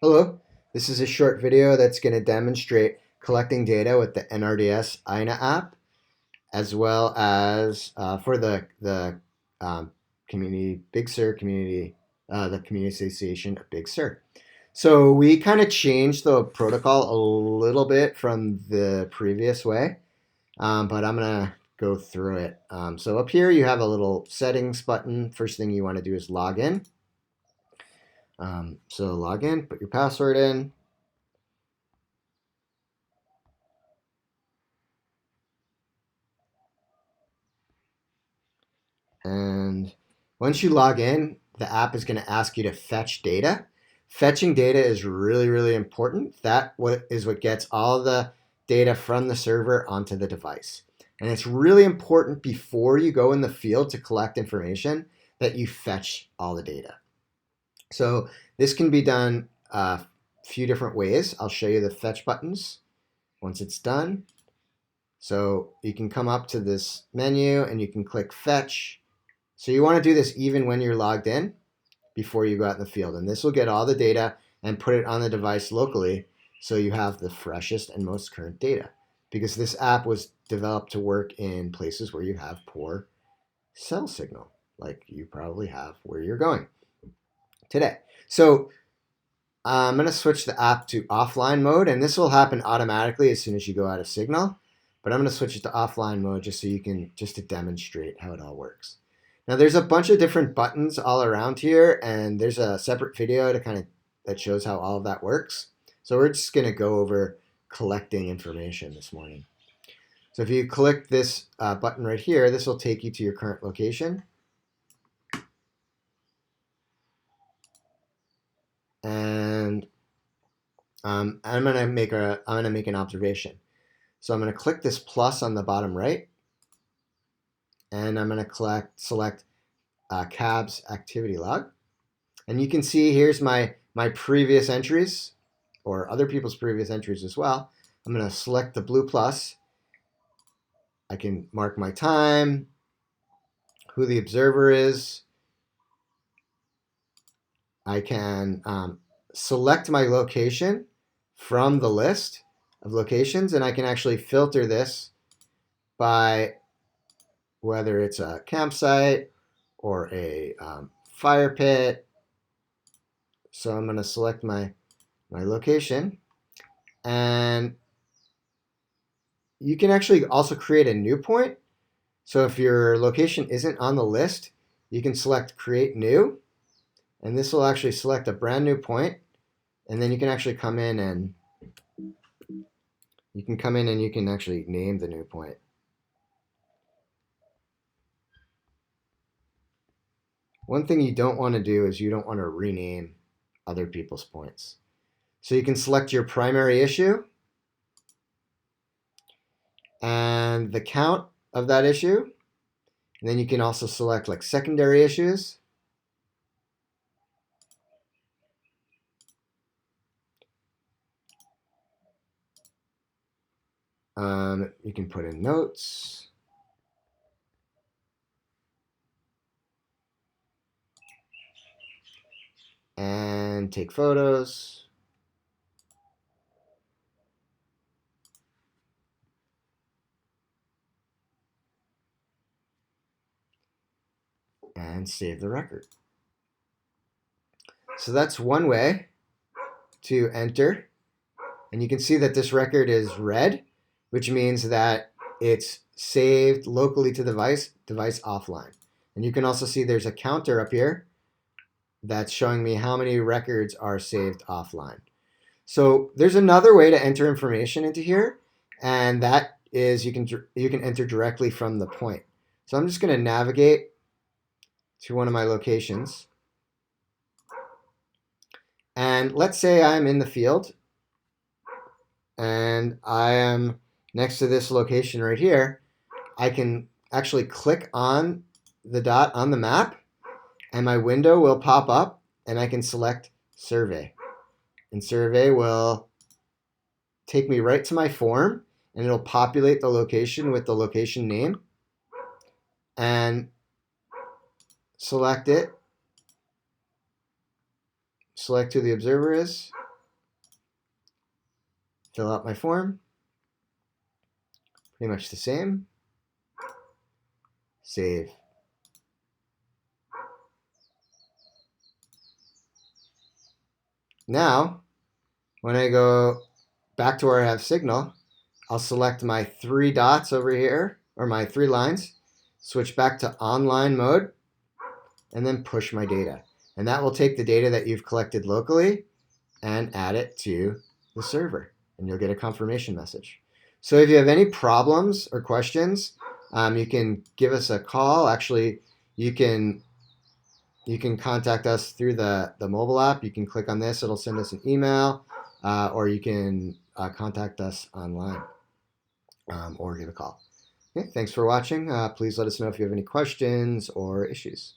Hello, this is a short video that's going to demonstrate collecting data with the NRDS INA app, as well as for the community Big Sur community, the Community Association of Big Sur. So we kind of changed the protocol a little bit from the previous way, but I'm going to go through it. So up here you have a little settings button. First thing you want to do is log in. So log in, put your password in. And once you log in, the app is going to ask you to fetch data. Fetching data is really, really important. That is what gets all the data from the server onto the device. And it's really important before you go in the field to collect information that you fetch all the data. So this can be done a few different ways. I'll show you the fetch buttons once it's done. So you can come up to this menu and you can click fetch. So you want to do this even when you're logged in before you go out in the field. And this will get all the data and put it on the device locally so you have the freshest and most current data. Because this app was developed to work in places where you have poor cell signal, like you probably have where you're going today. So I'm going to switch the app to offline mode, and this will happen automatically as soon as you go out of signal. But I'm going to switch it to offline mode just so you can, just to demonstrate how it all works. Now there's a bunch of different buttons all around here, and there's a separate video that shows how all of that works. So we're just going to go over collecting information this morning. So if you click this button right here, this will take you to your current location. And I'm gonna make an observation. So I'm gonna click this plus on the bottom right, and I'm gonna select CABS activity log. And you can see here's my previous entries, or other people's previous entries as well. I'm gonna select the blue plus. I can mark my time, who the observer is. I can select my location from the list of locations, and I can actually filter this by whether it's a campsite or a fire pit. So I'm going to select my location, and you can actually also create a new point. So if your location isn't on the list, you can select create new, and this will actually select a brand new point, and then you can actually come in and you can actually name the new point. One thing you don't want to do is you don't want to rename other people's points. So you can select your primary issue and the count of that issue. And then you can also select like secondary issues. You can put in notes. And take photos. And save the record. So that's one way to enter. And you can see that this record is red, which means that it's saved locally to the device offline. And you can also see there's a counter up here that's showing me how many records are saved offline. So there's another way to enter information into here, and that is you can enter directly from the point. So I'm just going to navigate to one of my locations. And let's say I'm in the field and I am next to this location right here. I can actually click on the dot on the map, and my window will pop up, and I can select survey. And survey will take me right to my form, and it'll populate the location with the location name and select it. Select who the observer is. fill out my form. Pretty much the same. Save. Now, when I go back to where I have signal, I'll select my 3 dots over here, or my 3 lines, switch back to online mode, and then push my data. And that will take the data that you've collected locally and add it to the server, and you'll get a confirmation message. So if you have any problems or questions, you can give us a call. Actually, you can contact us through the mobile app. You can click on this. It'll send us an email, or you can contact us online or give a call. Okay, thanks for watching. Please let us know if you have any questions or issues.